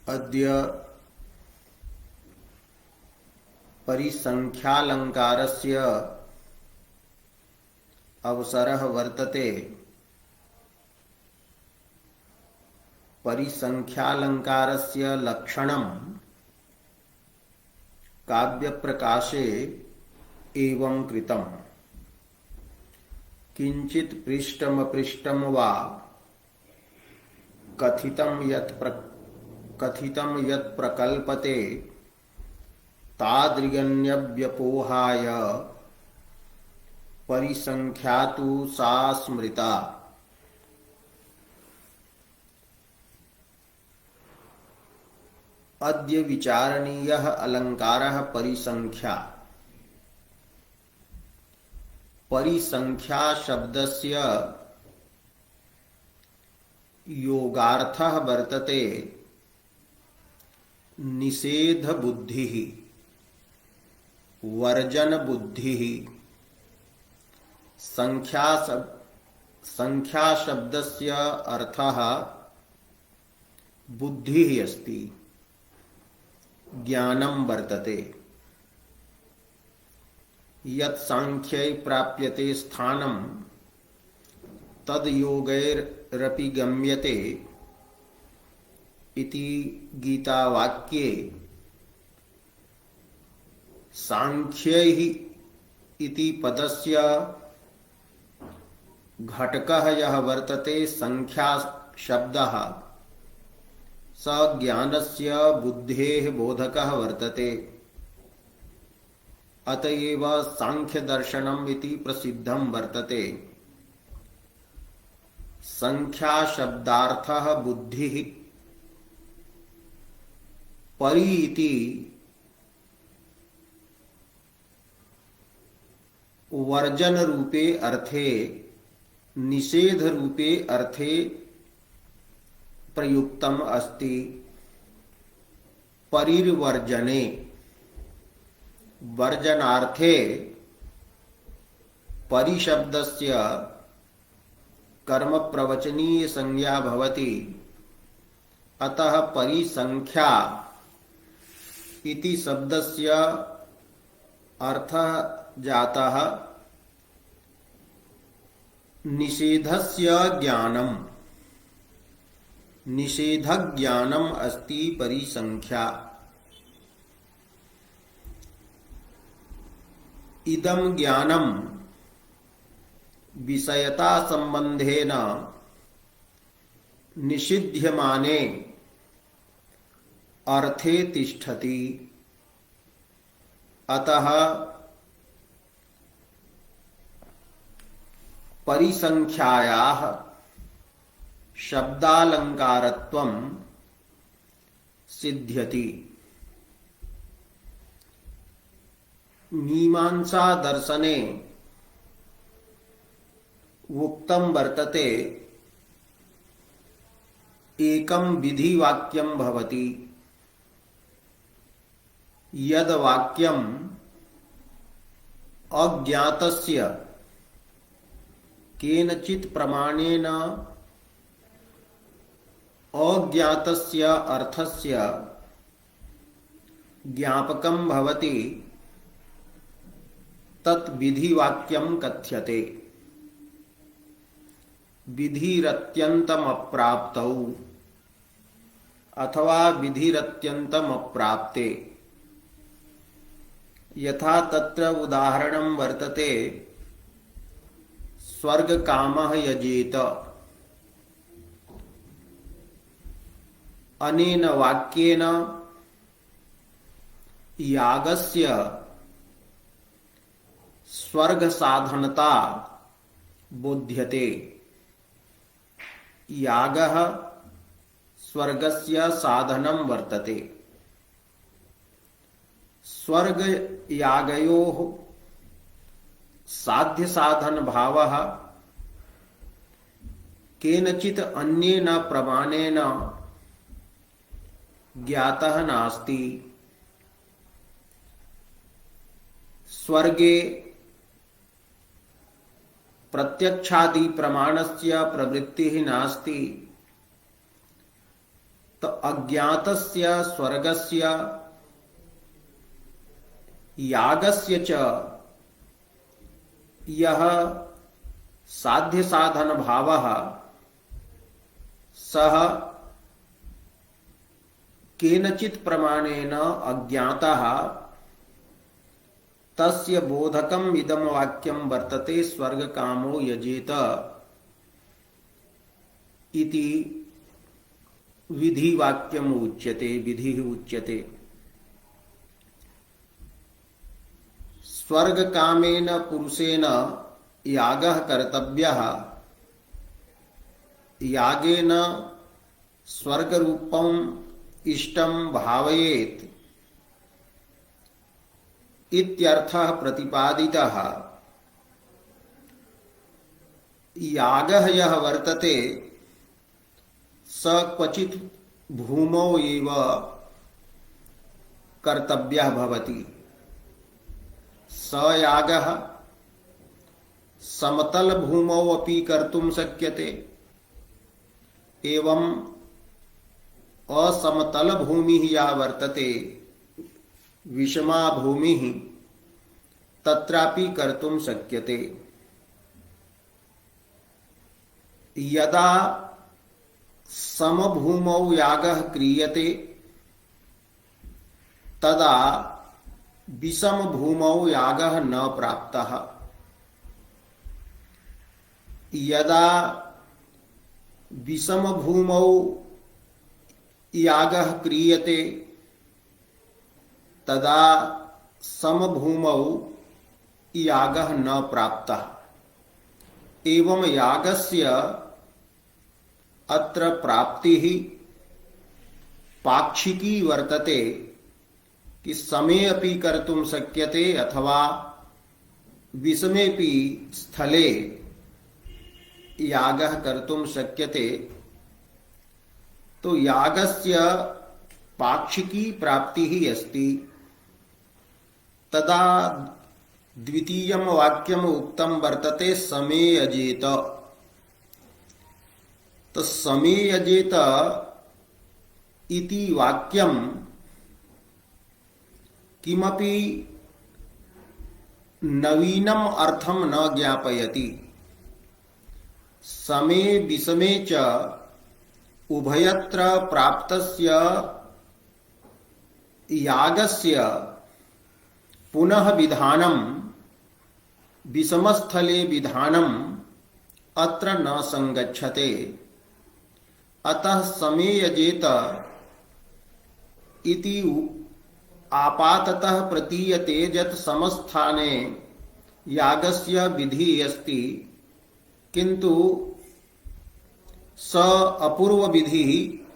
अद्य परिसंख्यालंकारस्य अवसरः वर्तते। परिसंख्यालंकारस्य लक्षणं काव्यप्रकाशे एवं कृतम्। किंचित पृष्ठमपृष्ठं वा कथितं यत् प्रकल्पते तादृगन्यव्यपोहाय परिसंख्या तु सा स्मृता। अद्य विचारणीयः अलंकारः परिसंख्या। परिसंख्या शब्दस्य योगार्थः वर्तते निषेध बुद्धिः, वर्जन बुद्धिः। संख्या शब्दस्य अर्थः बुद्धिः अस्ति, ज्ञानं वर्तते। यत् सांख्यै प्राप्यते स्थानं तद् योगैरपि गम्यते इति गीतावाक्ये सांख्यैः इति पदस्य घटकः यः वर्तते संख्या शब्दः स ज्ञानस्य बुद्धेः बोधकः वर्तते। अतएव सांख्य दर्शनम् इति प्रसिद्धं वर्तते। संख्या शब्दार्थः बुद्धिः। परि इति वर्जन रूपे अर्थे, निषेध रूपे अर्थे प्रयुक्तम अस्ति। परिर्वर्जने, वर्जनार्थे परिशब्दस्य कर्म प्रवचनीय संज्ञा भवति। अतः परिसंख्या इति शब्दस्य अर्थः जातः निषेधस्य ज्ञानम्। निषेधज्ञानम् अस्ति परिसंख्या। इदं ज्ञानं विषयता संबंधेन निषिध्यमाने अर्थे तिष्ठति। अतः परिसंख्यायाः शब्दालंकारत्वं सिद्ध्यति। मीमांसा दर्शने उक्तं वर्तते एकं विधिवाक्यं भवति। यद वाक्यं अज्ञातस्य केनचित् प्रमाणेन अज्ञातस्य अर्थस्य ज्ञापकं भवति तत् विधिवाक्यं कथ्यते। विधिरत्यन्तमप्राप्तौ अथवा विधिरत्यन्तमप्राप्ते। यथा तत्र उदाहरणं वर्तते स्वर्गकामः यजेत। अनेन वाक्येन यागस्य स्वर्ग साधनता बोध्यते। यागः स्वर्गस्य साधनं वर्तते। स्वर्ग यागयोः साध्य साधन भावः केनचित् अन्येन प्रमाणेन ज्ञातः नास्ति। स्वर्गे प्रत्यक्षादि प्रमाणस्य प्रवृत्तिः नास्ति। तो अज्ञातस्य स्वर्गस्य यागस्य च यह साध्य साधन भावः सह केनचित् प्रमाणेन अज्ञातः तस्य बोधकम् इदं वाक्यं वर्तते स्वर्ग कामो यजेत इति विधि वाक्यम उच्यते, विधि उच्यते। स्वर्ग कामेन पुरुषेण यागः कर्तव्यः, यागेन स्वर्ग रूपम इष्टं भावयेत् इत्यर्थः प्रतिपादितः। यागः यः वर्तते स क्वचित् भूमौ एव कर्तव्यः भवति। स यागः समतल भूमौ अपि कर्तुं शक्यते, एवं असमतल भूमिः या वर्तते विषमा भूमिः तत्रापि कर्तुं शक्यते। यदा समभूमौ यागः क्रियते तदा विषम भूमौ यागः न प्राप्तः। यदा विषम भूमौ यागः क्रियते तदा समभूमौ यागः न प्राप्तः। एवं यागस्य अत्र प्राप्तिः पाक्षिकी वर्तते कि समे अपि कर्तुं शक्यते अथवा विषमेपि स्थले यागः कर्तुं शक्यते। तो यागस्य पाक्षिकी प्राप्तिः अस्ति। तदा द्वितीयं वाक्यम् उक्तं वर्तते समे यजेत। तो समे यजेत इति वाक्यं किमपि नवीनम् अर्थं न ज्ञापयति। समे विषमे च उभयत्र प्राप्तस्य यागस्य पुनः विधानं विषमस्थले विधानम् अत्र न संगच्छते। अतः समे यजेत इति आपाततः प्रतीयते यत् समस्थाने यागस्य विधि अस्ति, किन्तु स अपूर्व विधि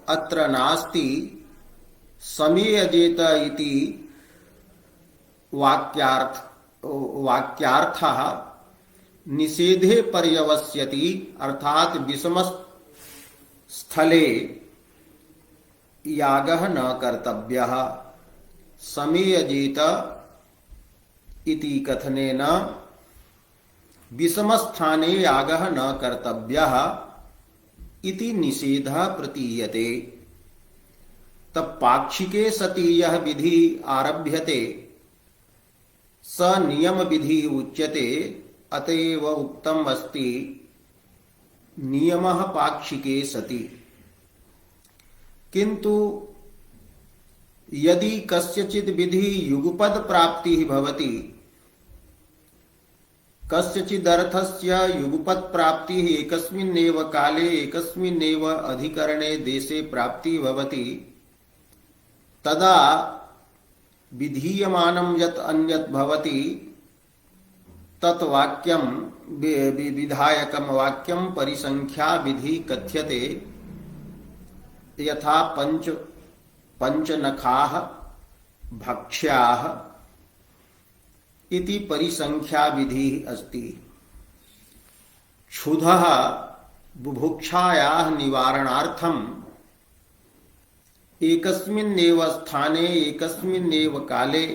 अत्र नास्ति। समे यजेत इति वाक्यार्थः निषेधे पर्यवस्यति, अर्थात विषम स्थले यागः न कर्तव्यः। समे यजेत इति कथनेन विषमस्थाने यागः न कर्तव्यः इति निषेधः प्रतीयते। तब पाक्षिके सति यह विधि आरभ्यते स नियम विधि उच्यते। अतएव उक्तम् अस्ति नियमः पाक्षिके सति। किंतु यदि कस्यचित् विधि युगपद प्राप्तिः भवति, कस्यचिदर्थस्य युगपद प्राप्तिः एकस्मिन्नेव काले एकस्मिन्नेव अधिकरणे देशे प्राप्तिः भवति, तदा विधीयमानं यत् अन्यत् भवति तत् वाक्यं विधायकं वाक्यं परिसंख्या विधि कथ्यते। यथा पंचनखाः भक्ष्याः इति परिसंख्या विधि अस्ति। क्षुधः बुभुक्षायाः निवारणार्थं एकस्मिन्नेव स्थाने एकस्मिन्नेव काले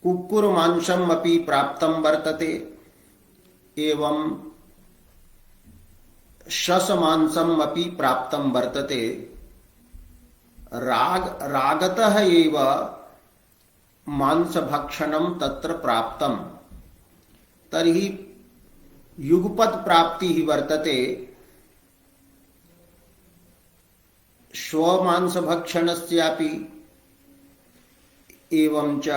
कुक्कुरमांसम् अपि प्राप्तं वर्तते। एवं शशमांसम अपि प्राप्तम वर्तते रागतः एव मांसभक्षणम तत्र प्राप्तम तर्हि युगपत् प्राप्ति ही वर्तते स्वमांसभक्षणस्यापि एवं च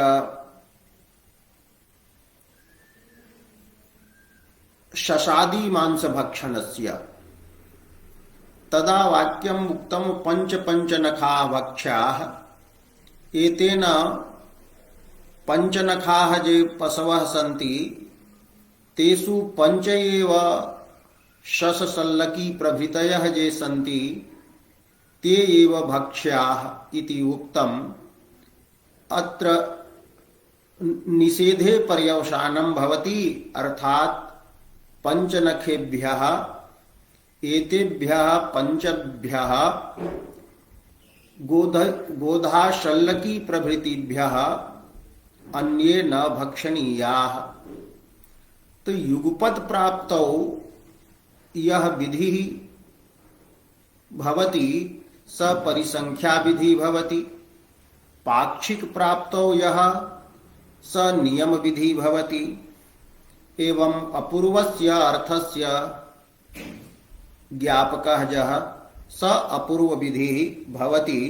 शशादी मांसभक्षणस्य तदा वाक्यम उक्तम पंच पंचनखा भक्ष्याः एतेन पंचनखाः जे पशवः सन्ति तेषु पंच एव शशसल्लकी प्रभृतयः जे सन्ति ते एव भक्ष्याः इति उक्तम्। अत्र निषेधे पर्यवसानं भवति अर्थात् पंचनखेभ्यः एतेभ्यः पंचभ्यः गोधाशल्लकी प्रभृतिभ्यः अन्ये न भक्षणीयाः। तो युगपत् प्राप्तौ यह विधि भवति स परिसंख्या विधि भवति, पाक्षिक प्राप्तौ यह स नियम विधि भवति, एवं अपूर्वस्य अर्थस्य ज्ञापकः यः स अपूर्व विधि भवति।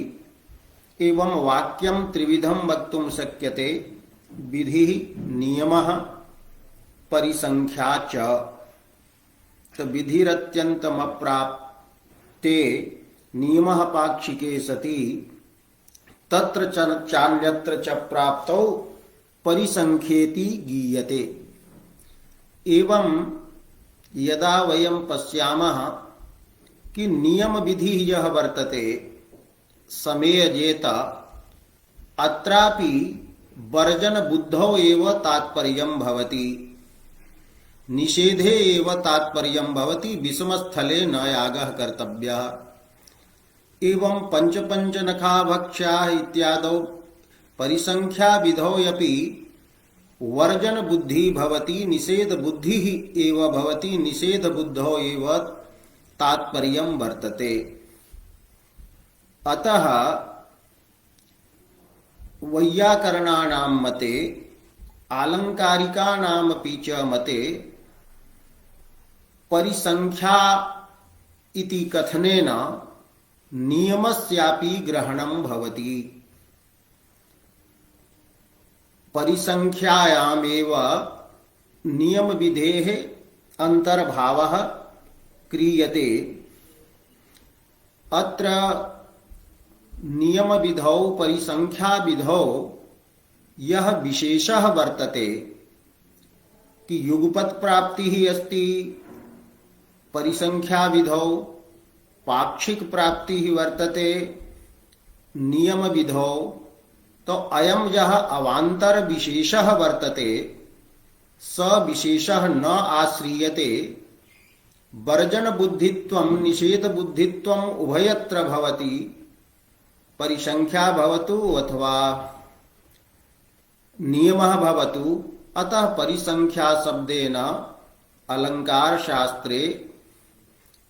एवं वाक्यं त्रिविधं वक्तुं शक्यते, विधि नियमः परिसंख्या च। तो विधिरत्यन्तम अप्राप्ते नियमः पाक्षिके सति तत्र चान्यत्र च प्राप्तौ परिसंख्येति गीयते। एवं यदा वयं पश्यामः कि नियम विधि यह वर्तते समेयजेत, अत्रापि वर्जन बुद्धौ एव तात्पर्यं भवति, निषेधे एव तात्पर्यं भवति, विषमस्थले न यागः कर्तव्यः। एवं पंच पंचनखा भक्ष्याः इत्यादौ परिसंख्या विधौ अपि वर्जन बुद्धि भवति, निषेध बुद्धि एव भवति, निषेध बुद्धौ एव तात्पर्यं वर्तते। अतः वैयाकरणानां मते आलंकारिकानामपि च मते परिसंख्या इति कथनेन नियमस्यापि ग्रहणं भवति। परिसंख्यायामेव नियम विधेः अंतर्भावः क्रियते। अत्र नियम विधौ परिसंख्या विधौ यह विशेषः वर्तते कि युगपत् प्राप्ति ही अस्ति, परिसंख्या विधौ पाक्षिक प्राप्ति ही वर्तते नियम विधौ। तो अयम यह अवांतर विशेषः वर्तते स विशेषः न आश्रियते, वर्जन बुद्धित्वं निषेध बुद्धित्वं उभयत्र भवति, परिसंख्या भवतु अथवा नियमः भवतु। अतः परिसंख्या शब्देन अलंकार शास्त्रे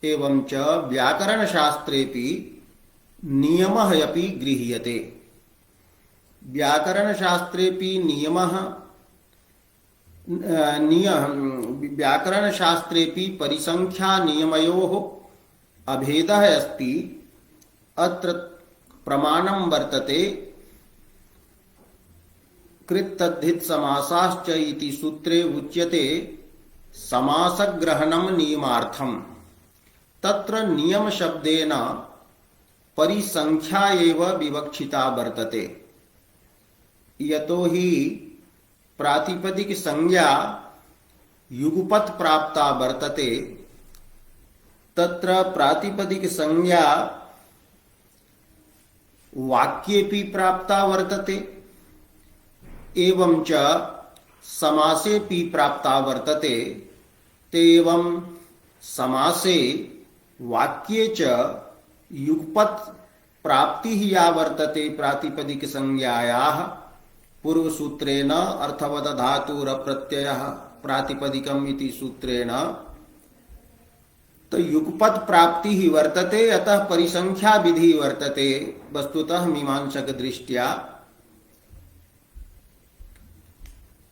एवं च व्याकरण शास्त्रेपि नियमः अपि गृह्यते। व्याकरण शास्त्रेपि नियमः व्याकरण शास्त्रेपि परिसंख्या नियमयोः अभेदः अस्ति। अत्र प्रमाणं वर्तते कृत्तद्धित समासाश्च इति सूत्रे उच्यते समासग्रहणं नियमार्थम्। तत्र नियम शब्देन परिसंख्या एव विवक्षिता वर्तते। यतो हि प्रातिपदिक संज्ञा युगपत् प्राप्ता वर्तते, तत्र प्रातिपदिक संज्ञा वाक्येपि प्राप्ता वर्तते, एवं च समासेपि प्राप्ता वर्तते। तेवं समासे वाक्ये च युगपत् प्राप्ति ही या वर्तते प्रातिपदिक संज्ञायाः पूर्व सूत्रेण अर्थवद धातुर प्रत्ययः प्रातिपदिकम् इति सूत्रेण तो युगपत प्राप्ति ही वर्तते, अतः परिसंख्या विधि वर्तते। वस्तुतः मीमांसक दृष्टिया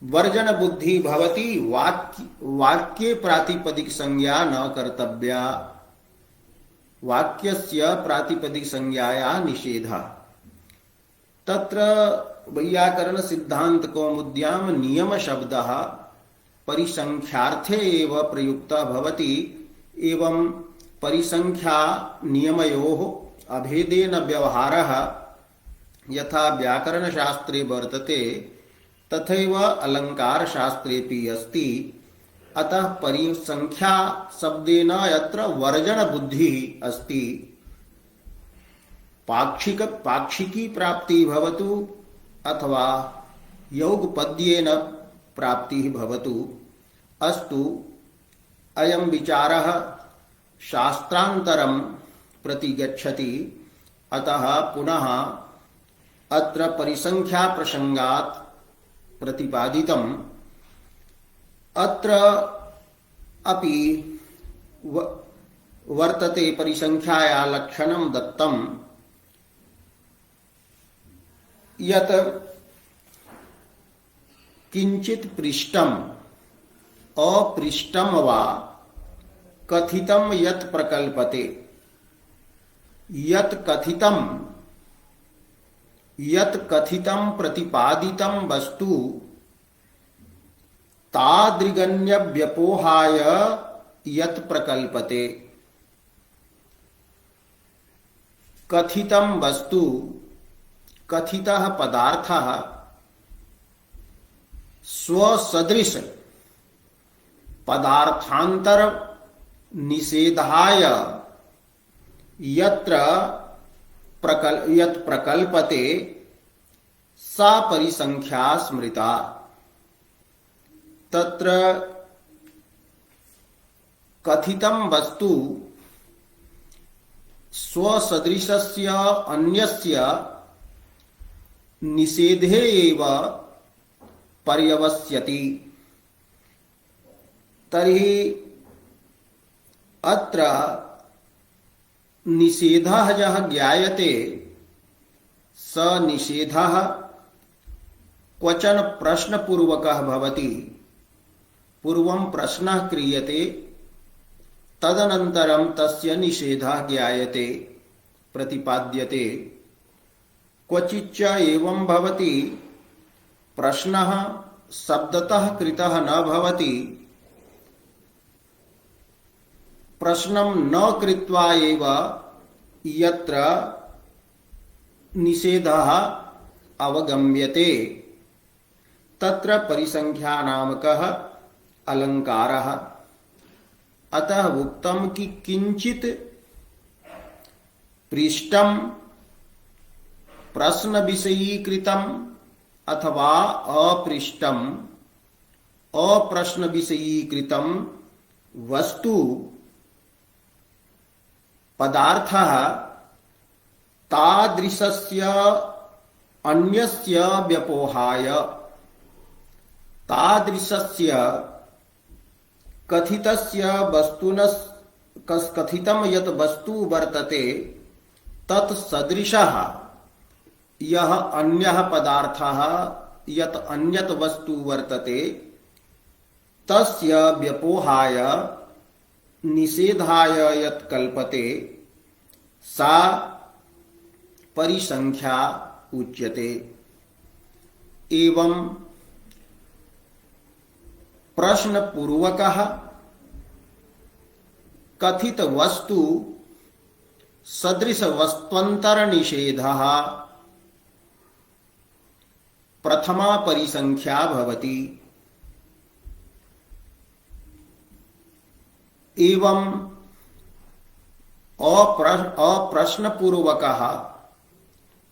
वर्जन बुद्धि भवति, वाक्ये प्रातिपदिक संज्ञा न कर्तव्या, वाक्यस्य प्रातिपदिक संज्ञाया निषेधः। तत्र वैयाकरण सिद्धांत कौमुद्याम नियम शब्दः परिसंख्यार्थे एव प्रयुक्तः भवति, एवं परिसंख्या नियमयोः अभेदेन व्यवहारः यथा व्याकरण शास्त्रे वर्तते तथैव अलंकार शास्त्रेपि अस्ति। अतः परिसंख्या शब्देन यत्र वर्जन बुद्धि अस्ति, पाक्षिकी प्राप्ति भवतु अथवा योगपद्येन प्राप्ति भवतु, अस्तु अयं विचारः शास्त्रान्तरं प्रति गच्छति। अतः पुनः अत्र परिसंख्या प्रसंगात् प्रतिपादितम्। अत्र अपि वर्तते परिसंख्याया लक्षणं दत्तं, यत् किंचित पृष्ठम अपृष्ठम वा कथितम यत् प्रकल्पते, यत् कथितम प्रतिपादितं वस्तु तादृगन्य व्यपोहाय यत् प्रकल्पते। कथितं वस्तु, कथितः पदार्थः स्वसदृश पदार्थांतर निषेधाय यत् प्रकल्पते सा परिसंख्या स्मृता। तत्र कथितं वस्तु स्वसदृशस्य अन्यस्य निषेधे एव पर्यवस्यति। तर्हि अत्र निषेधः यः ज्ञायते स निषेधः क्वचन प्रश्नपूर्वकः भवति। पूर्वं प्रश्नः क्रियते, तदनन्तरं तस्य निषेधः ज्ञायते, प्रतिपाद्यते। क्वचिच्च एवं भवति, प्रश्नः शब्दतः कृतः न भवति, प्रश्नं न कृत्वा एव यत्र निषेधः अवगम्यते तत्र परिसंख्या नामकः अलंकारः। अतः उक्तम कि किंचित पृष्ठम प्रश्न विषयीकृतम अथवा अपृष्ठम अप्रश्न विषयीकृतम वस्तु पदार्थः तादृशस्य अन्यस्य व्यपोहाय, तादृशस्य कथितस्य वस्तुनः कथितं यत् वस्तु वर्तते तत्सदृशः यः अन्यः पदार्थः यत् अन्यत् वस्तु वर्तते तस्य व्यपोहाय निषेधाय यत् कल्पते सा परिसंख्या उच्यते। एवं प्रश्न पूर्वकः कथित वस्तु सदृश वस्त्वंतर निषेधः प्रथमा परिसंख्या भवति। एवं अप्रश्नपूर्वकः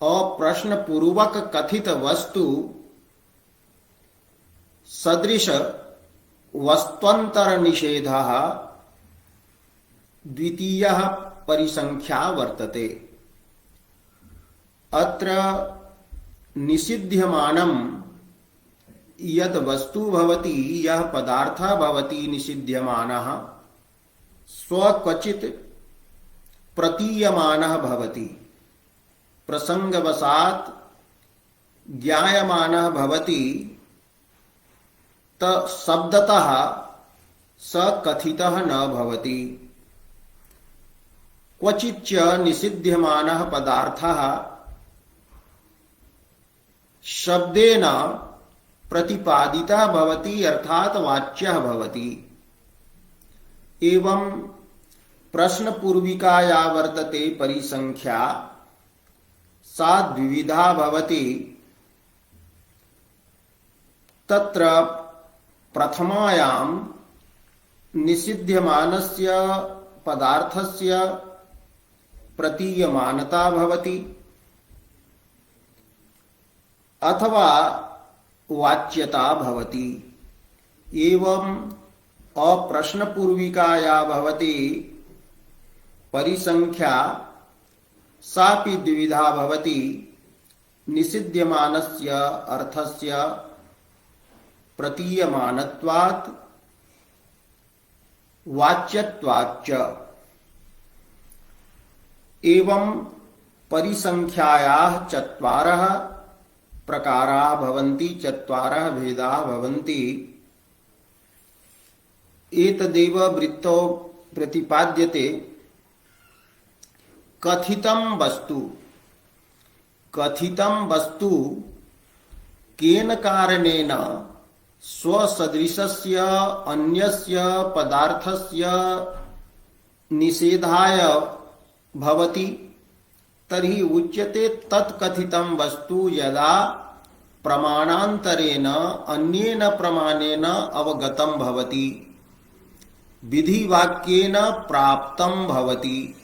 अप्रश्नपूर्वक कथित वस्तु सदृश वस्त्वंतर निषेधः द्वितीयः परिसंख्या वर्तते। अत्र निषिध्यमानं यद् वस्तु भवति, यः पदार्थः भवति निषिध्यमानः, स्वक्वचित् प्रतीयमानः भवति, प्रसंगवशात् ज्ञायमानः भवति, शब्दतः स कथितः न भवति। क्वचिच्च निषिध्यमानः पदार्थः शब्देन प्रतिपादितः भवति, अर्थात वाच्यः भवति। एवं प्रश्नपूर्विकाया वर्तते परिसंख्या, सा द्विविधा भवति। तत्र प्रथमायां निषिध्यमानस्य पदार्थस्य प्रतीयमानता भवति, अथवा वाच्यता भवति। एवं अप्रश्नपूर्विकाया भवति परिसंख्या, सापि द्विविधा भवति। निषिध्यमानस्य अर्थस्य प्रतीयमानत्वात् वाच्यत्वाच्च। एवं परिसंख्यायाः चत्वारः प्रकाराः भवन्ति, चत्वारः भेदाः भवन्ति। एतदेव वृत्तौ प्रतिपाद्यते। कथितं वस्तु, कथितं वस्तु केन कारणेन स्वसदृशस्य अन्यस्य पदार्थस्य निषेधाय भवति, तर्हि उच्यते तत्कथितं वस्तु यदा प्रमाणान्तरेण अन्येन प्रमाणेन अवगतं भवति, विधिवाक्येन प्राप्तं भवति।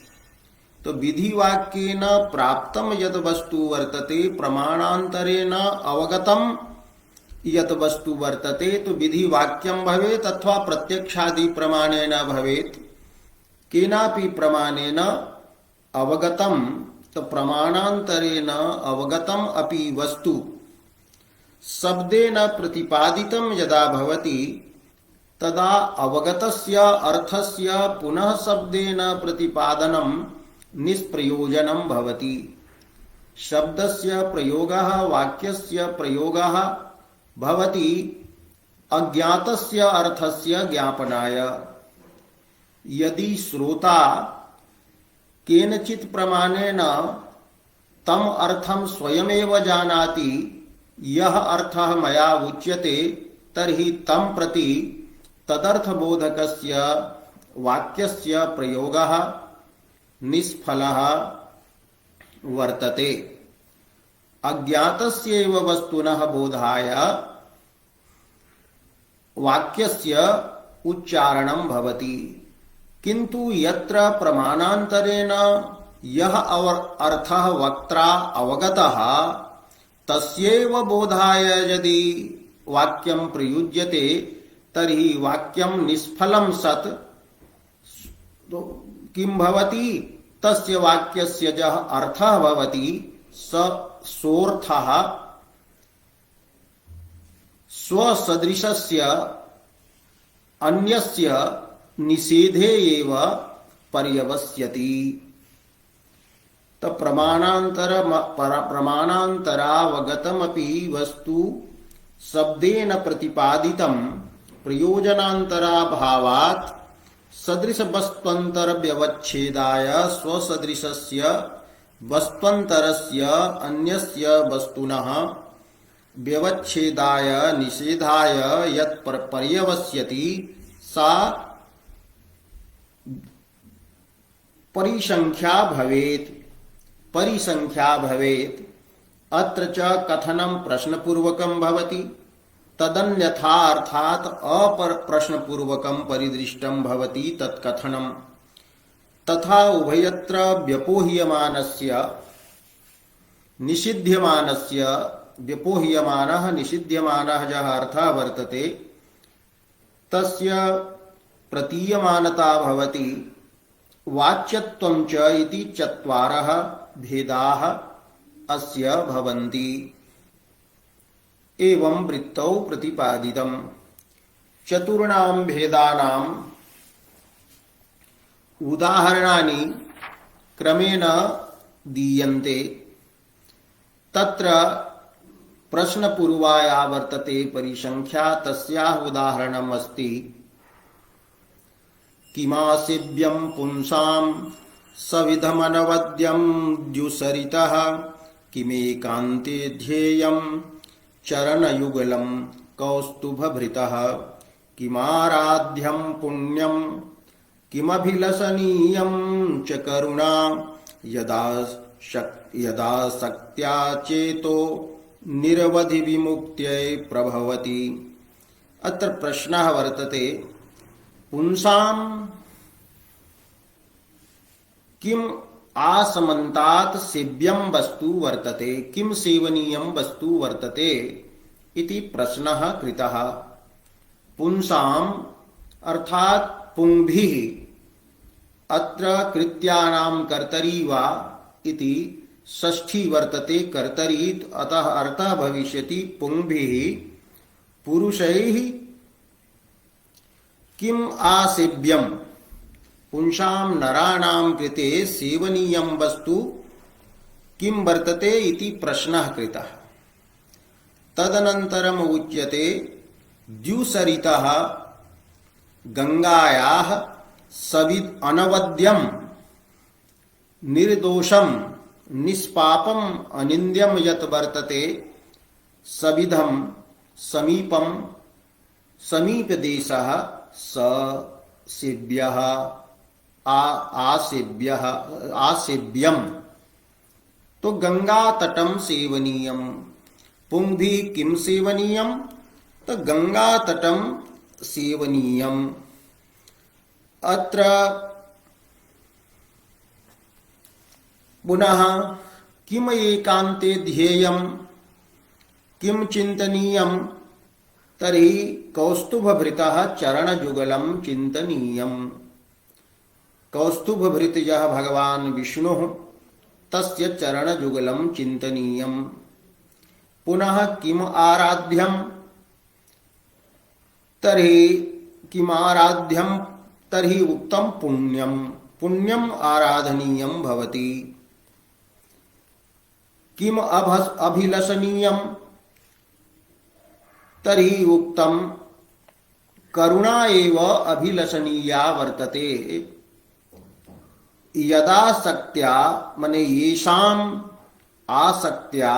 तो विधिवाक्येन प्राप्तं यद वस्तु वर्तते, प्रमाणान्तरेण अवगतं यत वस्तु वर्तते, तो विधिवाक्यं भवेत् अथवा प्रत्यक्षादि प्रमाणेन भवेत्। केनापि प्रमाणेन अवगतं, तो प्रमाणान्तरेण अवगतम् अपि वस्तु शब्देन प्रतिपादितं यदा भवति, तदा अवगतस्य अर्थस्य पुनः शब्देन प्रतिपादनं निष्प्रयोजनं भवति। शब्दस्य प्रयोगः वाक्यस्य प्रयोगः भवति अज्ञातस्य अर्थस्य ज्ञापनाय। यदि श्रोता केनचित् प्रमाणेन तम अर्थं स्वयमेव जानाति, यह अर्थः मया उच्यते, तर्हि तं प्रति तदर्थबोधकस्य वाक्यस्य प्रयोगः निष्फलः वर्तते। अज्ञातस्यैव वस्तुनः बोधाय वाक्यस्य उच्चारणं भवति। किंतु यत्र प्रमाणान्तरेण यः अर्थः वक्त्रा अवगतः, तस्यैव बोधाय यदि वाक्यं प्रयुज्यते, तर्हि वाक्यं निष्फलं सत्। तो किं भवति? तस्य वाक्यस्य यः अर्थः भवति, सोऽर्थः स्वसदृशस्य अन्यस्य निषेधे एव पर्यवस्यति। प्रमाणान्तरावगतमपि वस्तु शब्देन प्रतिपादितं प्रयोजनान्तराभावात् सदृशवस्त्वन्तर व्यवच्छेदाय स्वसदृशस्य वस्त्वन्तरस्य अन्यस्य वस्तुनः व्यवच्छेदाय निषेधाय यत् पर्यवस्यति, सा परिसंख्या भवेत्। परिसंख्या भवेत्। अत्र च कथनं प्रश्नपूर्वकं भवति, तदन्यथा अर्थात अप्रश्नपूर्वकं परिदृष्टं भवति तत्कथनम्। तथा उभयत्र व्यपोह्यमानस्य निषिध्यमानस्य, व्यपोह्यमानः निषिध्यमानः यः अर्थः वर्तते, तस्य प्रतीयमानता भवति। वाच्यत्वं च इति चत्वारः भेदाः अस्य भवन्ति। एवं वृत्तौ प्रतिपादितम्। चतुर्णां भेदानां उदाहरणानि क्रमेण दीयन्ते। तत्र प्रश्नपूर्वाया वर्तते परिसंख्या, तस्याः उदाहरणम् अस्ति किमासेव्यं पुंसां सविधमनवद्यं द्युसरितः किमेकान्ते ध्येयं चरणयुगलं कौस्तुभभृतः किमाराध्यं पुण्यं किमभिलषणीयं च करुणा यदा शक्त्या चेतो निरवधि विमुक्त्यै प्रभवति। अत्र प्रश्नः वर्तते पुंसां किम् आसमन्तात् सेव्यं वस्तु वर्तते, किं सेवनीयं वस्तु वर्तते इति प्रश्नः कृतः। पुंसाम् अर्थात् पुंभिः, अत्र कृत्यानां कर्तरी वा इति षष्ठी वर्तते कर्तरी, अतः अर्थः भविष्यति पुंभिः पुरुषैः किम् आसेव्यं, पुंसां नराणां कृते सेवनीयं वस्तु किं वर्तते इति प्रश्नः कृतः। तदनन्तरम् उच्यते द्युसरितः गंगायाः सविद अनवद्यं निर्दोषं निष्पापं अनिन्द्यं यत् वर्तते सविधं समीपं समीपदेशः स सेव्यः आसेव्यम। तो गंगा तटम सेवनीयम, पुंभी किम सेवनीयम, तो गंगा तटम सेवनीयम। अत्र पुनः किम एकांते ध्येयम किम चिंतनीयम, तर्हि कौस्तुभभृतः चरणयुगलं चिंतनीयम्। कौस्तुभभृत यः भगवान् विष्णुः, तस्य चरणयुगलं चिंतनीयम्। पुनः किम आराध्यं, तर्हि किमाराध्यं, तर्हि उक्तं पुण्यं, पुण्यम् आराधनीयं भवति। किम अभिलषणीयं, तर्हि उक्तं करुणा एव अभिलषणीया वर्तते। यदा शक्त्या मने येषाम् आसक्त्या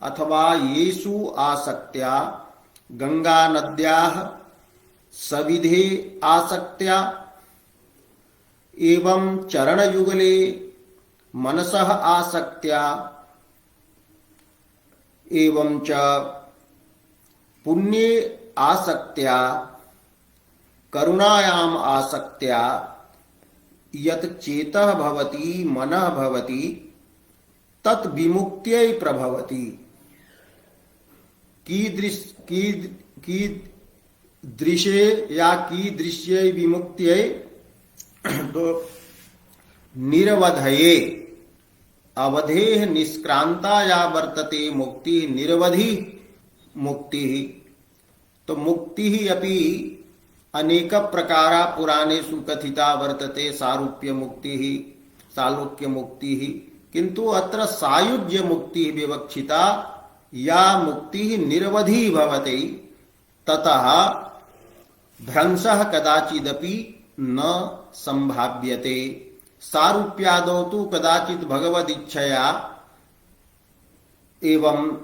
अथवा येषु आसक्त्या गंगा नद्याः सविधे आसक्त्या एवं चरणयुगले मनसः आसक्त्या एवं च पुण्ये आसक्त्या करुणायाम् आसक्त्या यत् चेतः भवति मनः भवति तत् विमुक्त्यै प्रभवति। कीदृशे या कीदृश्यै विमुक्त्यै, तो निरवधये अवधेः निष्क्रांता या वर्तते मुक्ति निरवधि मुक्ति। तो मुक्ति अपि अनेक प्रकारा पुराणेषु कथिता वर्तते, सारूप्य मुक्ति सालोक्य मुक्ति, किंतु अत्र सायुज्य मुक्ति विवक्षिता, या मुक्ति निरवधि भवति ततः भ्रंशः कदाचिदपि न संभाव्यते। सारूप्यादौ तु कदाचित् भगवदिच्छया एवं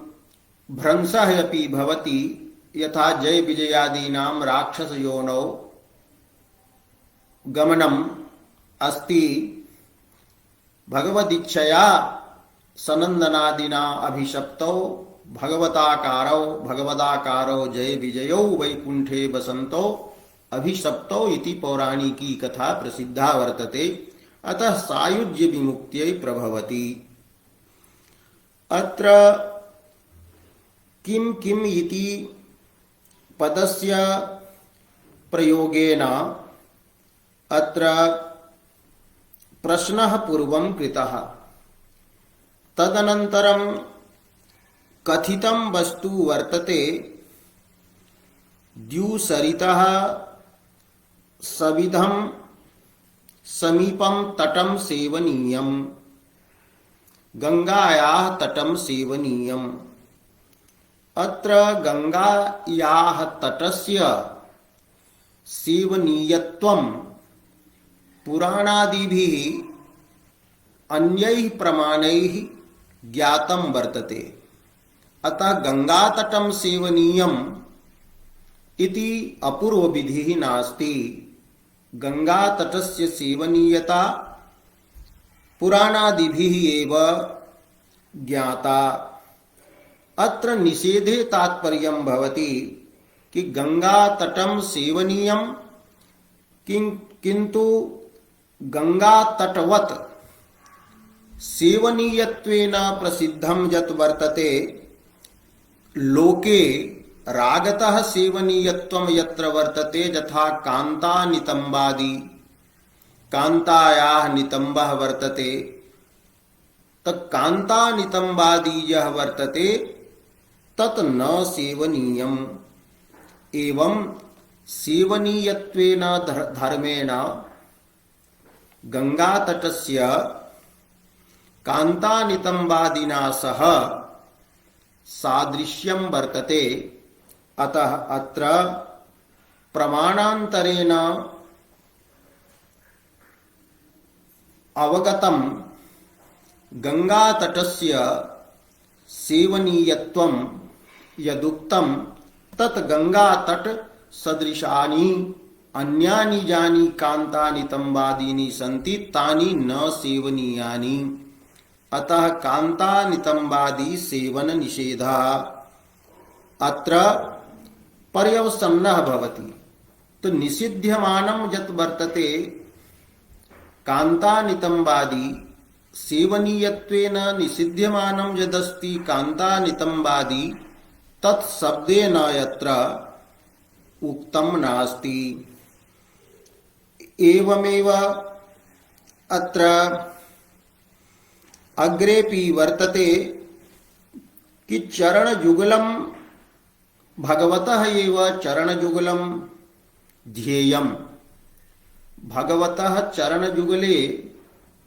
भ्रंशः अपि भवति, यथा जय विजयादीनां राक्षसयोनौ गमनम् अस्ति। भगवदिच्छया सनंदनादिना अभिशप्तौ भगवदाकारो जय विजयौ वैकुंठे बसंतो अभिशप्तौ इति पौराणिकी कथा प्रसिद्धा वर्तते। अतः सायुज्य विमुक्त्यै प्रभवति। अत्र किम किम इति पदस्य प्रयोगेन अत्र प्रश्नः पूर्वं कृतः। तदनन्तरं कथितं वस्तु वर्तते द्युसरितः सविधं समीपम तटम सेवनीयम, गंगायाः तटम सेवनीयम। अत्र गंगायाः तटस्य सेवनीयत्वं पुराणादिभिः अन्यैः प्रमाणैः ज्ञातं वर्तते। अतः गंगातटं सेवनीयम् इति अपूर्व विधिः नास्ति। गंगातटस्य सेवनीयता पुराणादिभिः एव ज्ञाता। अत्र निषेधे तात्पर्यं भवति कि गंगातटं सेवनीयं, किंतु गंगातटवत् सेवनीयत्वेन प्रसिद्धं यत् वर्तते, लोके रागतः सेवनीयत्वं यत्र वर्तते, यथा कान्ता नितंबादि, कान्तायाः नितंबः वर्तते, तत् कान्ता नितंबादि यः वर्तते तत् न सेवनीयम्। एवं सेवनीयत्वेन धर्मेण गंगातटस्य कान्ता नितंबादिना सह सादृश्यं वर्तते। अतः अत्र प्रमाणान्तरेण अवगतं गंगातटस्य सेवनीयत्वं यदुक्तं तत् गंगातट सदृशानि अन्यानि यानि कान्ता नितंबादीनि सन्ति तानि न सेवनीयानि। अतः कान्ता नितंबादि सेवन निषेधः अत्र पर्यवसन्नः भवति। तो निषिध्यमानं यत् वर्तते कान्ता नितंबादि सेवनीयत्वेन निषिध्यमानं यदस्ति कान्ता नितंबादि तत् शब्देन यत्र उक्तं नास्ति। एवमेव अत्र अग्रेपि वर्तते कि चरणयुगलं भगवतः एव चरणयुगलं ध्येयम्। भगवतः चरणयुगले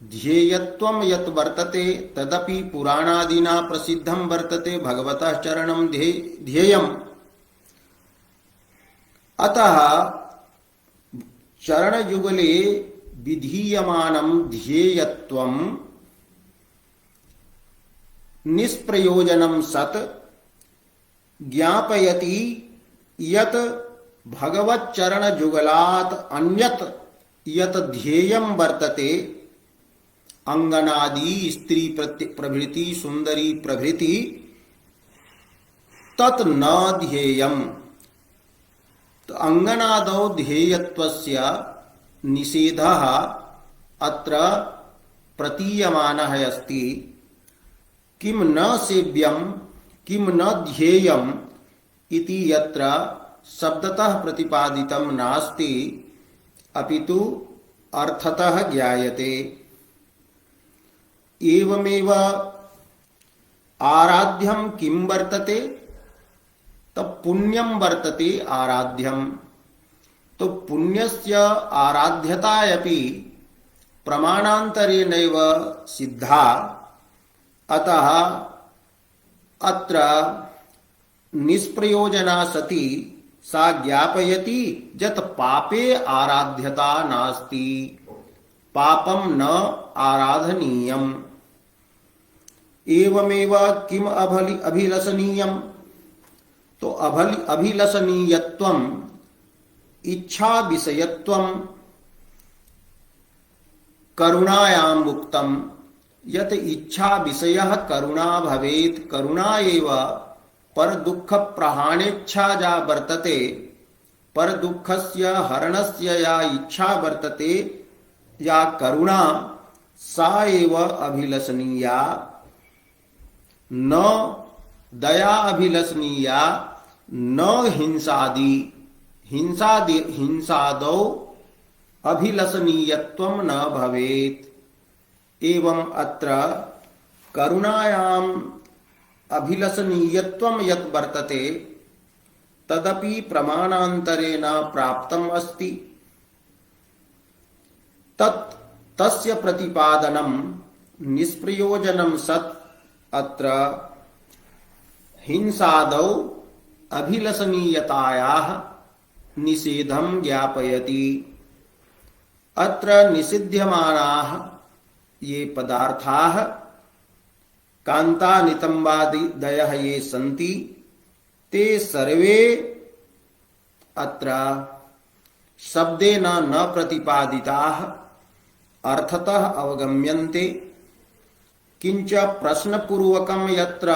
ध्येयत्वं यत् वर्तते तदपि पुराणादिना प्रसिद्धं वर्तते। भगवतः चरणं ध्येयम्। अतः चरणयुगले विधीयमानं ध्येयत्वं निष्प्रयोजनं सत् ज्ञापयति यत् भगवच्चरणयुगलात् अन्यत् यत् ध्येयं वर्तते अंगनादि स्त्री प्रभृति सुंदरी प्रभृति तत् न ध्येयम्। तो अंगनादौ ध्येयत्वस्य निषेधः अत्र प्रतीयमानः अस्ति। किम न सेव्यं किम न ध्येयम् इति यत्र शब्दतः प्रतिपादितं नास्ति, अपितु अर्थतः ज्ञायते। एवमेव आराध्यं किं वर्तते, तत् पुण्यं वर्तते आराध्यं। तो पुण्यस्य आराध्यता अपि प्रमाणान्तरेणैव सिद्धा। अतः अत्र निष्प्रयोजना सती सा ज्ञापयति यत् पापे आराध्यता नास्ति, पापं न आराधनीयम्। एवमेव किम अभिलषणीयम्, तो अभिलषणीयत्वम् इच्छा विषयत्वं करुणायां उक्तम्। यत् इच्छा विषयः करुणा भवेत्, करुणा एव पर दुःख प्रहाणेच्छा या वर्तते, पर दुःखस्य हरणस्य या इच्छा वर्तते, या करुणा सा एव अभिलषणीया। न दया अभिलषणीया, न हिंसादौ अभिलषणीयत्वं न भवेत्। एवं अत्र करुणायाम् अभिलषणीयत्वं यत् वर्तते तदपि प्रमाणान्तरेण प्राप्तम् अस्ति। तस्य प्रतिपादनं निष्प्रयोजनं सत् अत्र हिंसादौ अभिलषणीयतायाः निषेधं ज्ञापयति। अत्र निषिध्यमानाः ये पदार्थाः कान्तानितम्बादयः ये सन्ति ते सर्वे अत्र शब्देन न प्रतिपादिताः अर्थतः अवगम्यन्ते। किंच प्रश्नपूर्वकं यत्र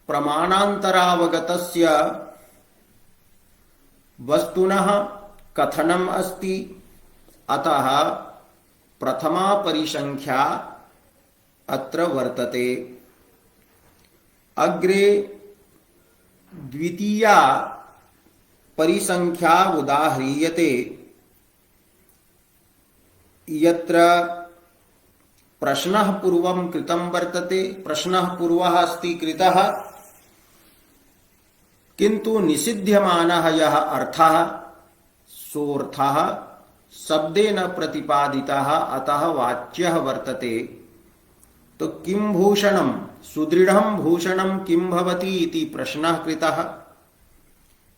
प्रमाणान्तरावगतस्य वस्तुनः कथनम् अस्ति, अतः प्रथमा परिसंख्या अत्र वर्तते। अग्रे द्वितीया परिसंख्या उदाह्रियते, यत्र प्रश्नः पूर्वं कृतं वर्तते, प्रश्नः पूर्वः अस्ति कृतः, किन्तु निषिध्यमानः यः अर्थः सोऽर्थः शब्देन प्रतिपादितः अतः वाच्यः वर्तते। तो किं भूषणं सुदृढ़ं भूषणं किं भवति इति प्रश्नः कृतः।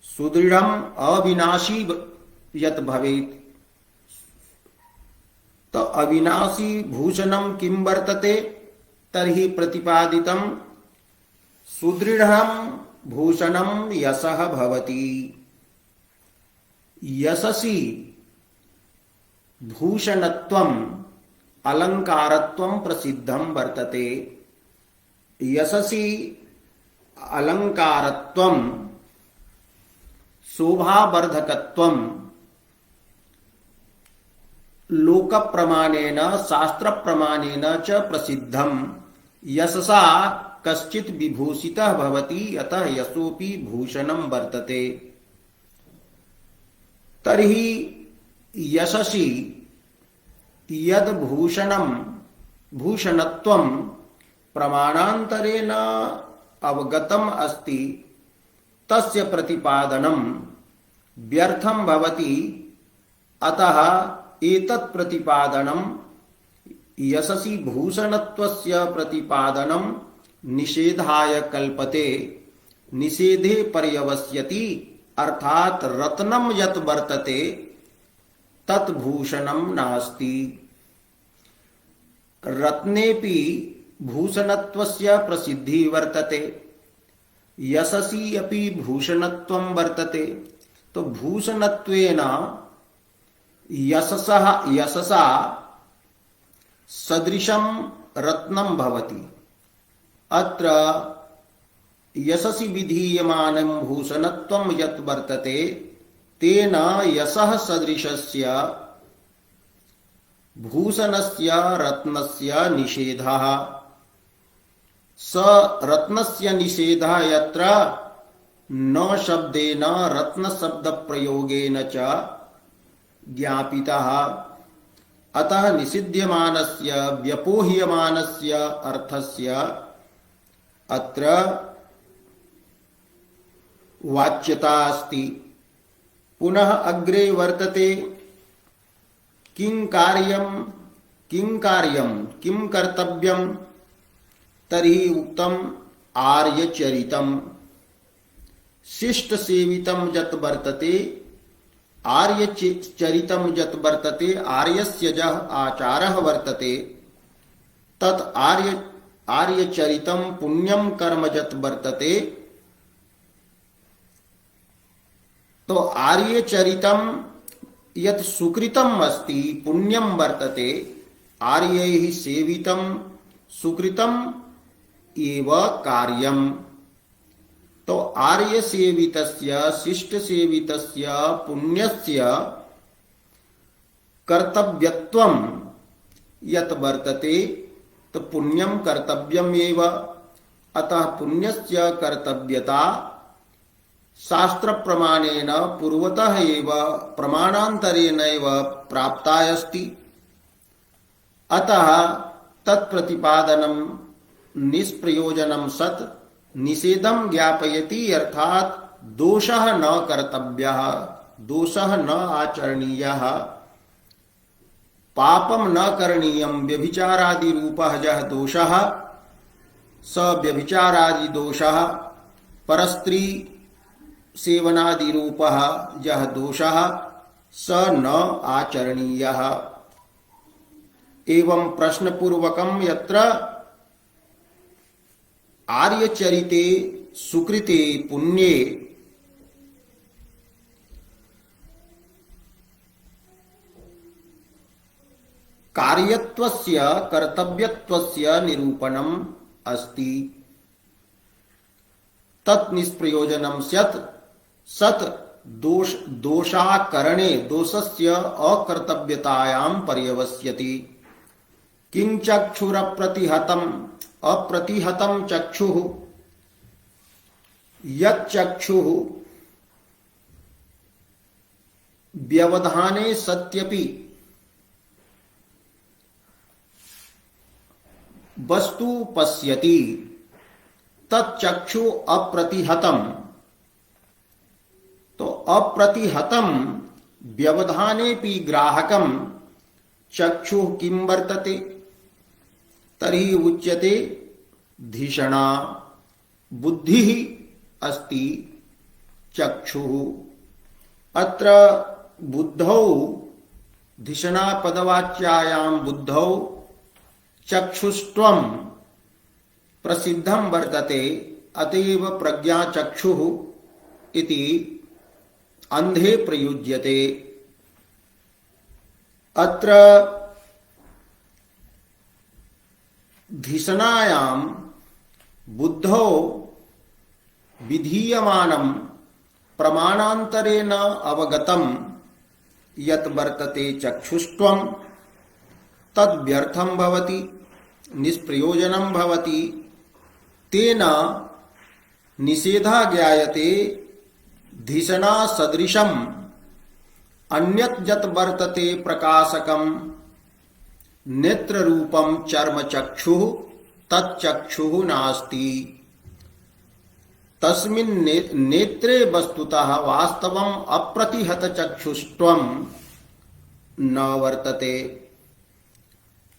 सुदृढ़ं अविनाशी यत् भवेत्, तो अविनाशी भूषणं किं वर्तते, तर्हि प्रतिपादितं सुदृढ़ं भूषणं यशः भवति। यशसि भूषणत्वम् अलंकारत्वं प्रसिद्धं वर्तते। यशसि अलंकारत्वं शोभावर्धकत्वं लोक प्रमाणेन शास्त्र प्रमाणेन च प्रसिद्धं। यशसा कश्चित् विभूषितः भवति, अतः यशोपि भूषणं वर्तते। तर्हि यशसि यद् भूषणं भूषणत्वं प्रमाणान्तरेण अवगतम् अस्ति, तस्य प्रतिपादनं व्यर्थं भवति। अतः एतत् प्रतिपादनं यशसि भूषणत्वस्य प्रतिपादनं निषेधाय कल्पते। निषेधे पर्यवस्यति, अर्थात रत्नं यत् वर्तते तत् भूषणं नास्ति। रत्नेपि भूषणत्वस्य प्रसिद्धि वर्तते, यशसि अपि भूषणत्वं वर्तते। तो भूषणत्वेन यशसा सदृशं रत्नं भवति। अत्र यशसि विधीयमानं भूषणत्वं यत् वर्तते, तेन यशः सदृशस्य भूषणस्य रत्नस्य निषेधः। स रत्नस्य निषेधः यत्र न शब्देन रत्न शब्द प्रयोगेन च ज्ञापितः। अतः निषिध्यमानस्य व्यपोह्यमानस्य अर्थस्य अत्र वाच्यता अस्ति। पुनः अग्रे वर्तते किं कार्यं किं कर्तव्यं, तर्हि उक्तम् आर्यचरितं। शिष्ट सेवितं यत् वर्तते, आर्यचरितं यत् वर्तते, आर्यस्य यः आचारः वर्तते, तत् आर्यचरितं पुण्यं कर्म यत् वर्तते। तो आर्यचरितं यत् सुकृतम् अस्ति, पुण्यं वर्तते, आर्यैः सेवितं सुकृतम् एव कार्यम्। तो आर्य सेवितस्य शिष्ट सेवितस्य पुण्यस्य कर्तव्यत्वं यत् वर्तते, तो पुण्यं कर्तव्यम् एव। अतः पुण्यस्य कर्तव्यता शास्त्र प्रमाणेन पूर्वतः एव प्रमाणान्तरेण एव प्राप्ता अस्ति। अतः तत्प्रतिपादनं निष्प्रयोजनं सत् निषेधं ज्ञापयति, अर्थात दोषः न कर्तव्यः, दोषः न आचरणीयः। पापम न करणीयम व्यभिचारादि रूपः जह दोषः स व्यभिचारादि दोषः परस्त्री सेवनादि रूपः यह दोषः स न आचरणीयः। एवं प्रश्नपूर्वकं यत्र आर्यचरिते सुकृते पुण्ये कार्यत्वस्य कर्तव्यत्वस्य निरूपणम् अस्ति। तत् निष्प्रयोजनं स्यात् सत् दोषाकरणे दोषस्य अकर्तव्यतायां पर्यवस्यति। किं चक्षुरप्रतिहतम् अप्रतिहतं चक्षुः यच्चक्षुः व्यवधाने सत्यपि वस्तु पश्यति तच्चक्षु अप्रतिहतम। तो अप्रतिहतम व्यवधानेपि ग्राहकम चक्षु किं वर्तते तर्हि उच्यते धिषणा बुद्धिः अस्ति चक्षुः। अत्र बुद्धौ धिषणा पदवाच्यायां बुद्धौ चक्षुष्त्वं प्रसिद्धं वर्तते, अतएव प्रज्ञाचक्षुः इति अंधे प्रयुज्यते। अत्र धिषणायां बुद्धौ विधीयमानं प्रमाणान्तरेण अवगतं यत् वर्तते चक्षुष्त्वं तद्व्यर्थं भवति, निष्प्रयोजनं भवति। तेन निषेधः ज्ञायते धिषणा सदृशम् अन्यत् यत् वर्तते प्रकाशकं नेत्ररूपं चर्मचक्षुः तच्चक्षुः नास्ति। तस्मिन् नेत्रे वस्तुतः वास्तवम् अप्रतिहतचक्षुष्त्वं न वर्तते।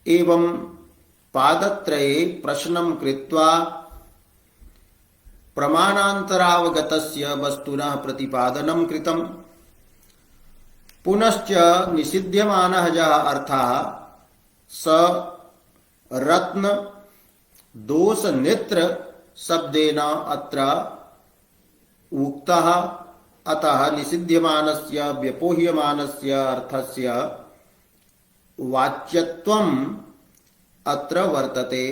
एवं पादत्रये प्रश्नं कृत्वा प्रमाणान्तरावगतस्य वस्तुनः प्रतिपादनं कृतं। पुनश्च निषिध्यमानः यः अर्थः स रत्न दोष नेत्र शब्देन अत्र उक्तः। अतः निषिध्यमानस्य व्यपोह्यमानस्य अर्थस्य वाच्यत्वम् अत्र वर्तते।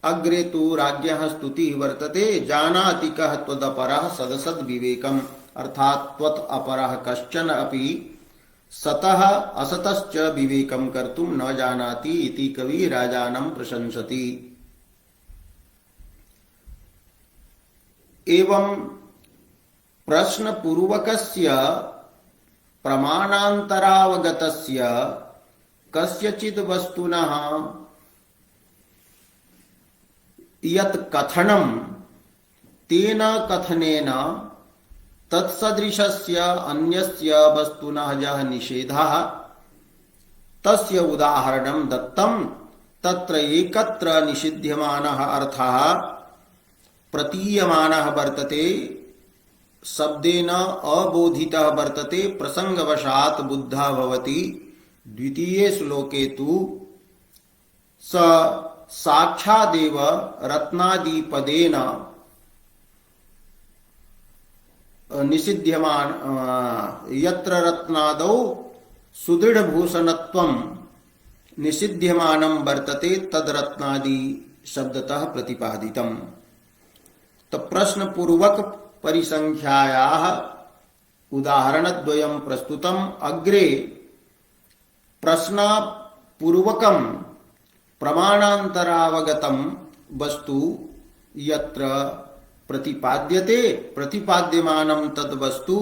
अग्रे तु राज्ञः स्तुतिः वर्तते जानाति कः त्वदपरः सदसद् विवेकम्, अर्थात् त्वत् अपरः कश्चन अपि सतः असतश्च विवेकं कर्तुं न जानाति इति कवि राजानं प्रशंसति। एवं प्रश्नपूर्वकस्य प्रमाणान्तरावगतस्य कस्यचित् वस्तुनः यत् कथनं तेन कथनेन तत्सदृशस्य अन्यस्य वस्तुनः यः निषेधः तस्य उदाहरणं दत्तं। तत्र एकत्र निषिध्यमानः अर्थः प्रतीयमानः वर्तते, शब्देन अबोधितः वर्तते, प्रसंगवशात् बुद्धः भवति। द्वितीये श्लोके तु स साक्षादेव रत्नादिपदेन निषिध्यमान यत्र रत्नादौ सुदृढ़भूषणत्वं निषिध्यमानं वर्तते तद्रत्नादि शब्दतः प्रतिपादितम्। तो प्रश्नपूर्वक परिसंख्यायाः उदाहरणद्वयं प्रस्तुतम्। अग्रे प्रश्नपूर्वकं प्रमाणान्तरावगतं वस्तु यत्र प्रतिपाद्यते प्रतिपाद्यमानं तद्वस्तु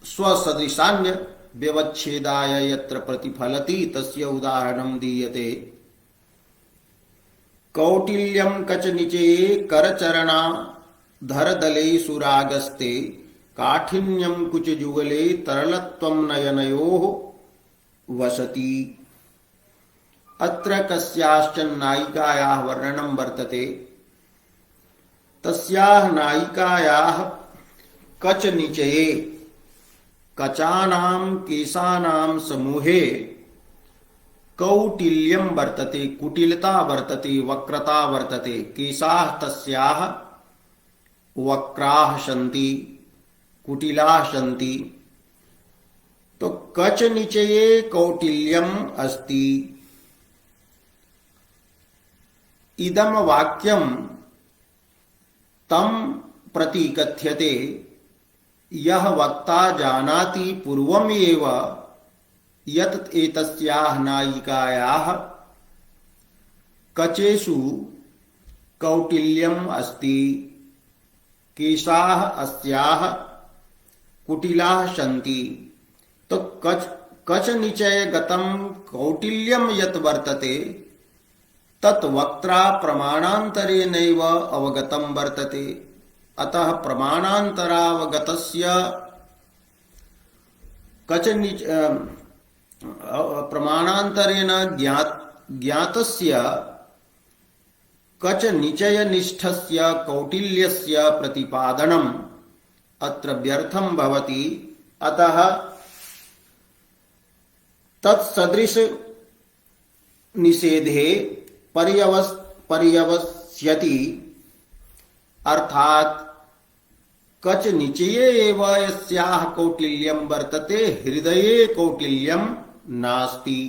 स्वसदृशान्य व्यवच्छेदाय यत्र प्रतिफलति तस्य उदाहरणं दीयते। कौटिल्यं कचनिचे करचरणा धरदले सुरागस्ते काठिन्यं कुचजुगले तरलत्वं नयनयोः वसति। अत्र कस्याश्चन नायिकायाः वर्णनं वर्तते। तस्याः नायिकायाः कच निचये कचानां केशानां समूहे कौटिल्यं वर्तते, कुटिलता वर्तते, वक्रता वर्तते। केशाः तस्याः वक्राः सन्ति, कुटिलाः सन्ति। तो कच निचये कौटिल्यम् अस्ति। इदं वाक्यं तं प्रति कथ्यते यः वक्ता जानाति पूर्वम् एव यत् एतस्याः नायिकायाः कचेषु कौटिल्यम् अस्ति, केशाः अस्याः कुटिलाः सन्ति। तो कच निचय गतं कौटिल्यं यत् वर्तते तत् वक्त्रा प्रमाणान्तरेणैव अवगतं वर्तते। अतः प्रमाणान्तरावगतस्य प्रमाणान्तरेण ज्ञातस्य कच निचयनिष्ठस्य कौटिल्यस्य प्रतिपादनम् अत्र व्यर्थं भवति। अतः तत्सदृश निषेधे पर्यवस्यति, अर्थात कच निचये एव यस्याः कौटिल्यं वर्तते हृदये कौटिल्यं नास्ति।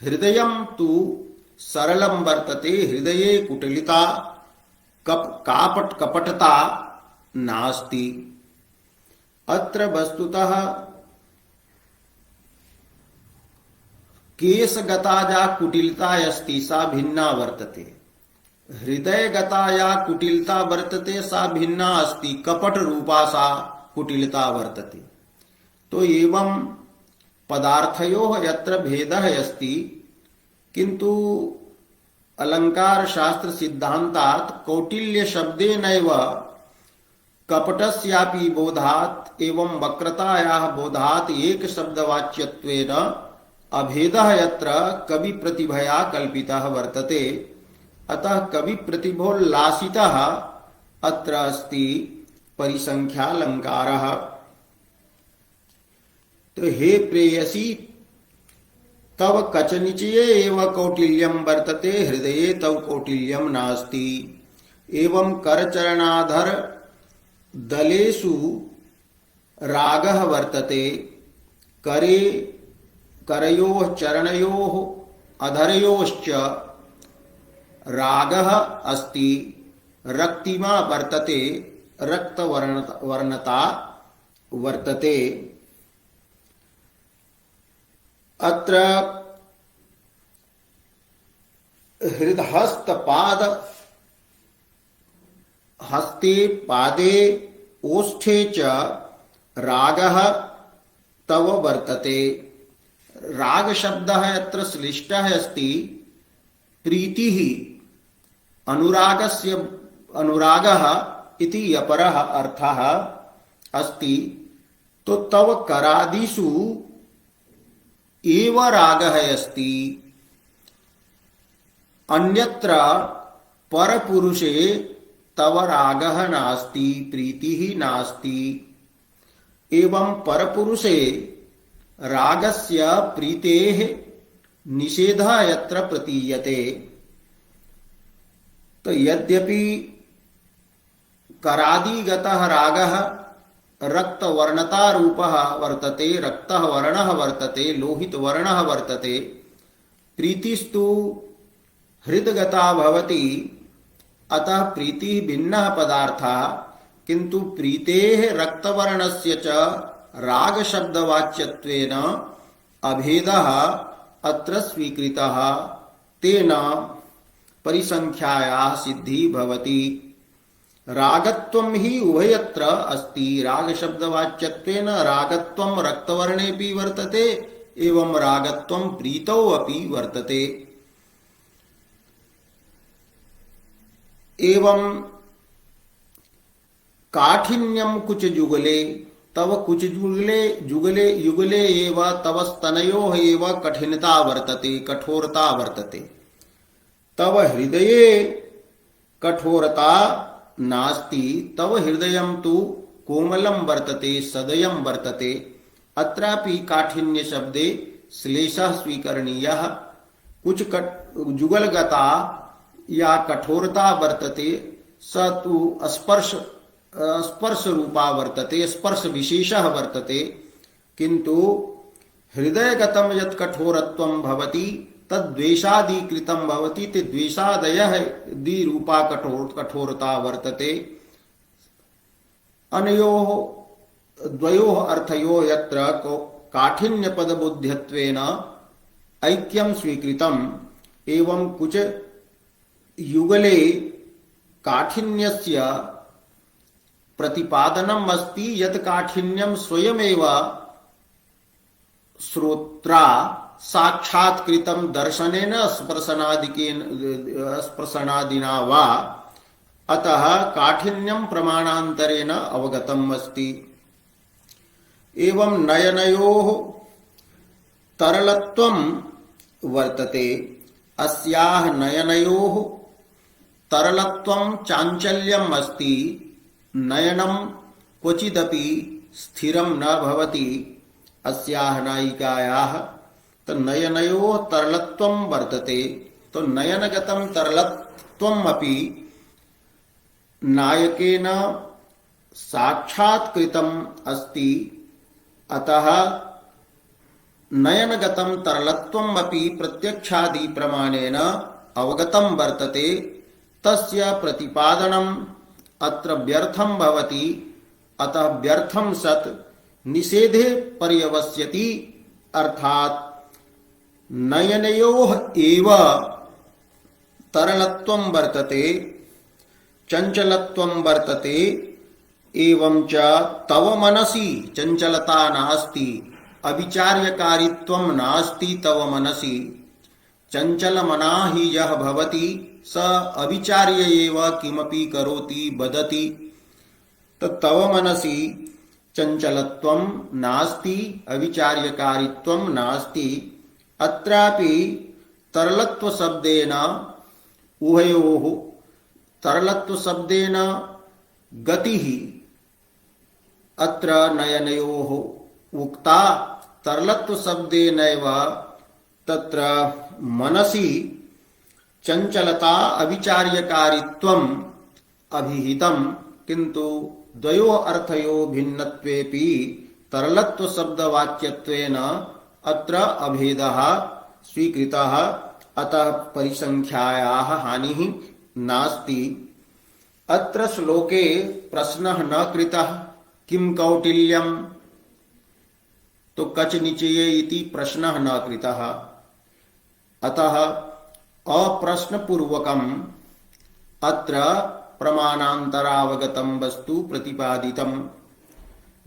हृदयं तु सरलं वर्तते, हृदये कुटिलता कपटता नास्ति। अत्र वस्तुतः केशगता या कुटिलता अस्ति सा भिन्ना वर्तते, हृदयगता या कुटिलता वर्तते सा भिन्ना अस्ति, कपट रूपा सा कुटिलता वर्तते। तो एवं पदार्थयोः यत्र भेदः अस्ति, किन्तु अलंकार शास्त्र सिद्धान्तात् कौटिल्य शब्देनैव कपटस्यापि बोधात् एवं वक्रतायाः बोधात् एक शब्दवाच्यत्वेन अभेदः यत्र कवि प्रतिभया कल्पितः वर्तते। अतः कवि प्रतिभोल्लासितः अत्र अस्ति परिसंख्यालंकारः। तो हे प्रेयसी तव कचनिचये एव कौटिल्यं वर्तते, हृदये तव कौटिल्यं नास्ति। एवं करचरणाधर दलेषु रागः वर्तते, करे करयोः चरणयोः अधरयोश्च रागः अस्ति, रक्तिमा वर्तते, रक्तवर्णता वर्तते। अत्र हृदहस्तपाद हस्ते पादे ओष्ठे च रागः तव वर्तते। राग शब्दः अत्र श्लिष्टः अस्ति। प्रीतिः अनुरागस्य अनुरागः इति अपरः अर्थः अस्ति। तो तव करादिषु एव रागः अस्ति, अन्यत्र परपुरुषे तव रागः नास्ति, प्रीतिः नास्ति। एवं परपुरुषे रागस्य प्रीतेः निषेधः यत्र प्रतीयते। तो यद्यपि करादिगतः रागः रक्तवर्णता रूपः वर्तते, रक्तः वर्णः वर्तते, लोहित वर्णः वर्तते, प्रीतिस्तु हृदगता भवति। अतः प्रीतिः भिन्नः पदार्थः, किन्तु प्रीतेः रक्तवर्णस्य च रागशब्दवाच्यत्वेन अभेदः अत्र स्वीकृतः, तेन परिसंख्यायाः सिद्धि भवति। रागत्वं हि उभयत्र अस्ति। रागशब्दवाच्यत्वेन रागत्वं रक्तवर्णेऽपि वर्तते, एवं रागत्वं प्रीतौ अपि वर्तते। एवं काठिन्यं कुचजुगले तव कुछ जुगले जुगले युगले एव तव स्तनयोः एव कठिनता वर्तते, कठोरता वर्तते। तव हृदये कठोरता नास्ति, तव हृदयं तु कोमलं वर्तते, सदयं वर्तते। अत्रापि काठिन्य शब्दे श्लेषः स्वीकरणीयः। कुछ जुगलगता या कठोरता वर्तते, स तु स्पर्श रूपा वर्तते, स्पर्श विशेषः वर्तते। किंतु हृदयगतं यत् कठोरत्वं भवति तद्द्वेषादिकृतं भवति, ते द्वेषादयः दिरूपा कठोरता वर्तते। अनयोः द्वयोः अर्थयोः यत्र काठिन्यपदबुद्ध्यत्वेन ऐक्यं स्वीकृतम्, एवं कुछ युगले काठिन्यस्य प्रतिपादनम् अस्ति, यत् काठिन्यं स्वयमेव श्रोत्रा साक्षात्कृतं दर्शनेन स्पर्शनादिना वा, अतः काठिन्यं प्रमाणान्तरेण अवगतम् अस्ति। एवं नयनयोः तरलत्वं वर्तते। अस्याः नयनयोः तरलत्वं चाञ्चल्यम् अस्ति। नयनं क्वचिदपि स्थिरं न भवति। अस्याः नायिकायाः तो नयनयोः तरलत्वं वर्तते। तो नयनगतं तरलत्वम् अपि नायकेन साक्षात्कृतम् अस्ति। अतः नयनगतं तरलत्वम् अपि प्रत्यक्षादि प्रमाणेन अवगतं वर्तते। तस्य प्रतिपादनम् अत्र व्यर्थं भवति। अतः व्यर्थं सत् निषेधे पर्यवस्यति। अर्थात नयनयोः एव तरलत्वं वर्तते, चंचलत्वं वर्तते। एवं च तव मनसि चंचलता नास्ति, अविचार्यकारित्वं नास्ति तव मनसि। चंचलमना हि यः भवति स अविचार्य एव किमपि करोति वदति। तव मनसि चंचलत्वं नास्ति, अविचार्यकारित्वं नास्ति। अत्रापि तरलत्व शब्देन उभयोः, तरलत्व शब्देन गतिः अत्र नयनयोः उक्ता, तरलत्व शब्देनैव तत्र मनसि चंचलता अविचार्यकारित्वम् अभिहितम्। किन्तु द्वयोः अर्थयोः भिन्नत्वेपि तरलत्व शब्दवाच्यत्वेन अत्र अभेदः स्वीकृतः। अतः परिसंख्यायाः हानिः नास्ति। अत्र श्लोके प्रश्नः न कृतः किं कौटिल्यम्, तो कच निचये इति प्रश्नः न कृतः। अतः अप्रश्नपूर्वकम् अत्र प्रमाणान्तरावगतं वस्तु प्रतिपादितम्।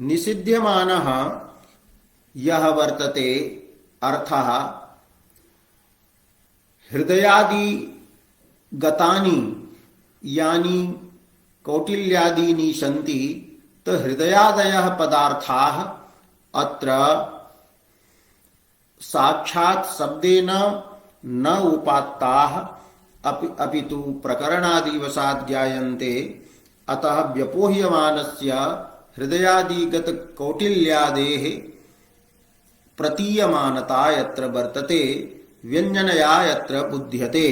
निषिध्यमानः यः वर्तते अर्थः हृदयादि गतानि यानि कौटिल्यादीनि सन्ति, तो हृदयादयः पदार्थाः अत्र साक्षात् शब्देन न उपात्ताः अपितु प्रकरणादिवशात् ज्ञायन्ते। अतः व्यपोह्यमानस्य हृदयादिगत कौटिल्यादेः प्रतीयमानता यत्र वर्तते, व्यञ्जनया यत्र बुध्यते।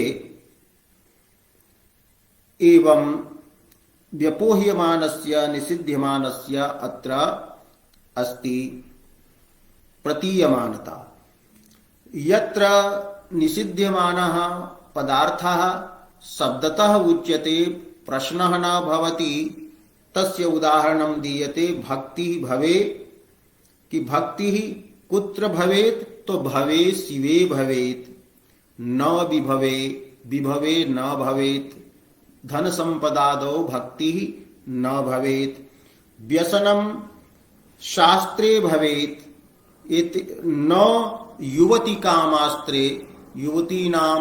एवं व्यपोह्यमानस्य निषिध्यमानस्य अत्र अस्ति प्रतीयमानता। यत्र निषिध्यमानः पदार्थः शब्दतः उच्यते, प्रश्नः न भवति, तस्य उदाहरणं दीयते। भक्ति भवेत् कि भक्तिः कुत्र भवेत्, तो भवे शिवे भवेत्, न विभवे विभवे न भवेत्। धन संपदादौ भक्तिः न भवेत्। व्यसनं शास्त्रे भवेत् इति न युवती कामास्त्रे, युवतीनां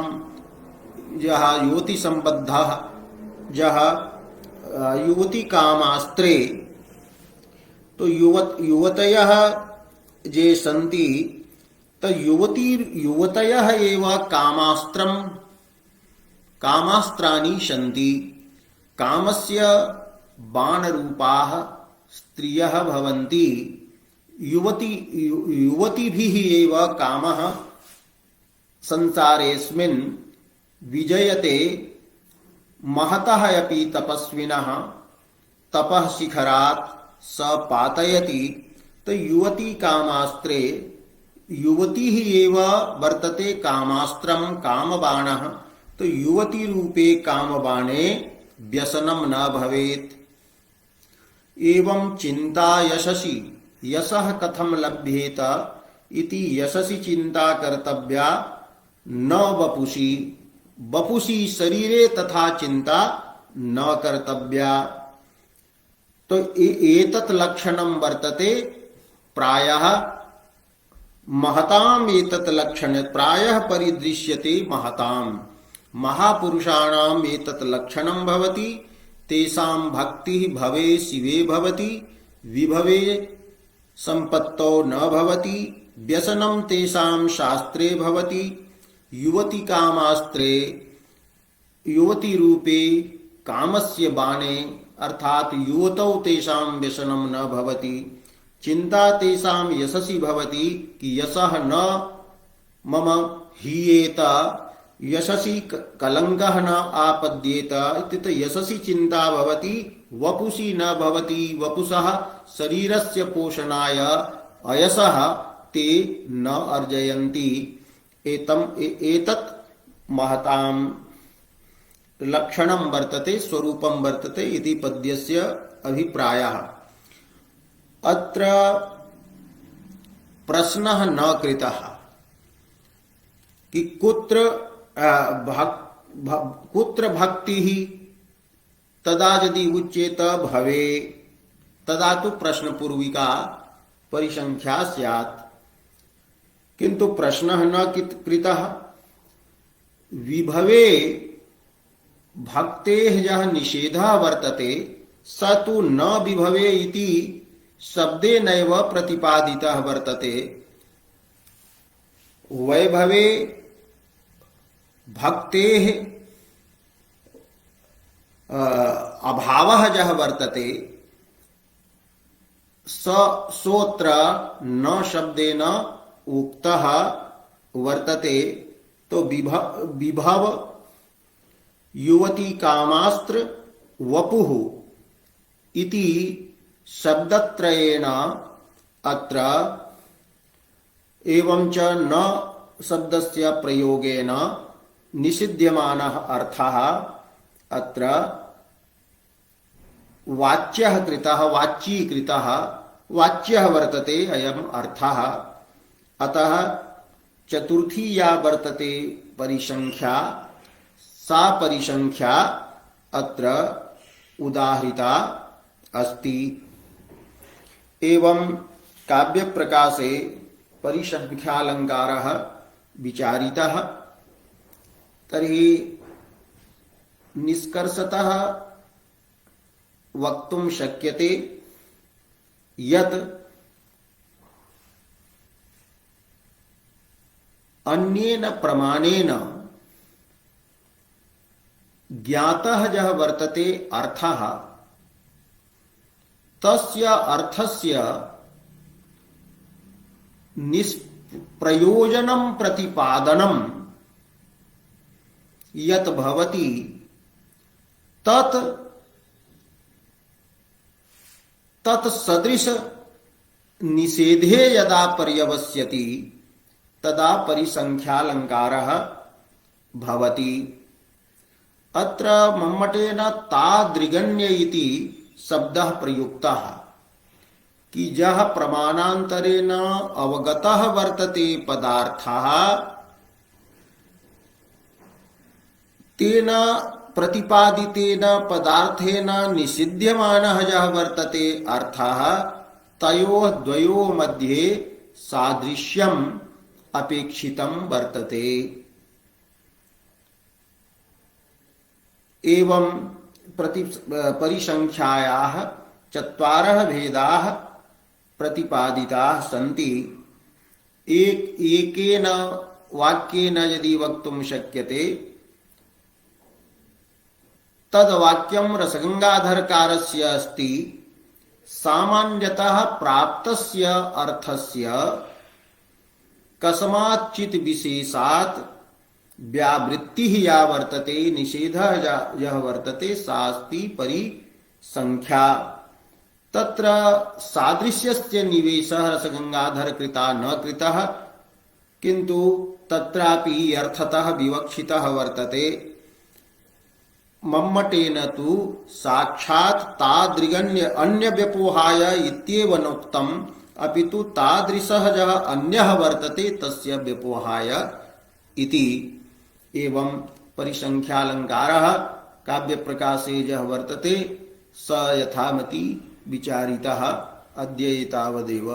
यः युवती संबद्धः यः युवती कामास्त्रे, तो युवतयः ये सन्ति युवतयः एव कामास्त्राणि सन्ति। कामस्य बाणरूपाः स्त्रियः भवन्ति। युवतिभिः एव कामः संसारेऽस्मिन् विजयते। महतः अपि तपस्विनः तपः शिखरात् स पातयति। तो युवती कामास्त्रे युवती ही एव वर्तते कामास्त्रम कामबाणः। तो युवती रूपे कामबाणे व्यसनं न भवेत्। एवं चिंता यशसि यशः कथम लभ्येत इति यशसि चिंता कर्तव्या न वपुषि। वपुषि शरीरे तथा चिंता न कर्तव्या। तो एतत् लक्षणं वर्तते प्रायः महताम। एतत् लक्षण प्रायः परिदृश्यते महताम। महापुरुषाणाम एतत् लक्षणं भवति। तेषां भक्तिः भवे शिवे भवति। विभवे संपत्तौ न भवति। व्यसनं तेषां शास्त्रे भवति। युवती कामास्त्रे युवती रूपे कामस्य बाणे अर्थात युवतौ तेषां व्यसनं न भवति। चिंता तेषां यशसि भवति कि यशः न मम हीयेत। यशसि कलङ्कः न आपद्येत इति यशसि चिंता भवति। वपुषि न भवति। वपुषः शरीरस्य पोषणाय अयसः ते न अर्जयन्ति। एतत् महतां लक्षणं वर्तते स्वरूपं वर्तते इति पद्यस्य अभिप्रायः। अत्र प्रश्नः न कृतः कि कुत्र भक्तिः तदा यदि उच्येत भवे तदा तो प्रश्नपूर्विका परिसंख्या स्यात्। किंतु प्रश्नः न कृतः। विभवे भक्तेः यः निषेधः वर्तते स तु न विभवे इति शब्देनैव प्रतिपादितः वर्तते। वैभवे भक्तेः अभावः यः वर्तते सोऽत्र न शब्देन उक्तः वर्तते। तो विभव युवती कामास्त्र वपुः इति शब्दत्रयेण अत्र एवं च न शब्दस्य प्रयोगेन निषिध्यमानः अर्थः अत्र वाच्यः कृतः वाच्यीकृतः वाच्यः वर्तते अयम् अर्थः। अतः चतुर्थी या वर्तते परिसंख्या सा परिसंख्या अत्र उदाहृता अस्ति। एवं काव्य प्रकाशे परिसंख्यालंकारः विचारितः। तर्हि निष्कर्षतः वक्तुं शक्यते यत् अन्येन प्रमाणेन ज्ञातः यः वर्तते अर्थः तस्य अर्थस्य निष्प्रयोजनं प्रतिपादनं यत् भवति तत् सदृश निषेधे यदा पर्यवस्यति तदा परिसंख्यालंकारः भवति। अत्र मम्मटेन तादृगण्य इति शब्दः प्रयुक्तः कि यः प्रमाणान्तरेण अवगतः वर्तते पदार्थः तेन प्रतिपादितेन पदार्थेन निषिध्यमानः यः वर्तते अर्थः तयोः द्वयोः मध्ये सादृश्यम् अपेक्षितं वर्तते। एवं परिसंख्यायाः चत्वारः भेदाः प्रतिपादिताः सन्ति। एकेन वाक्येन यदि वक्तुं शक्यते तद्वाक्यं रसगंगाधरकारस्य अस्ति। सामान्यतः प्राप्तस्य अर्थस्य कस्माच्चित् विशेषात् व्यावृत्तिः या वर्तते, निषेधः यः वर्तते, सास्ति परिसंख्या। तत्र सादृश्यस्य निवेशः रसगंगाधर कृता न कृतः, किन्तु तत्रापि अर्थतः विवक्षितः वर्तते। मम्मटेन तु साक्षात् तादृगन्य अन्य व्यपोहाय इत्येव नोक्तम्, अपितु तादृशः यः अन्यः वर्तते तस्य व्यपोहाय इति। एवं परिसंख्यालंकारः काव्यप्रकाशे यः वर्तते स यथामति विचारितः। अद्य एतावदेव।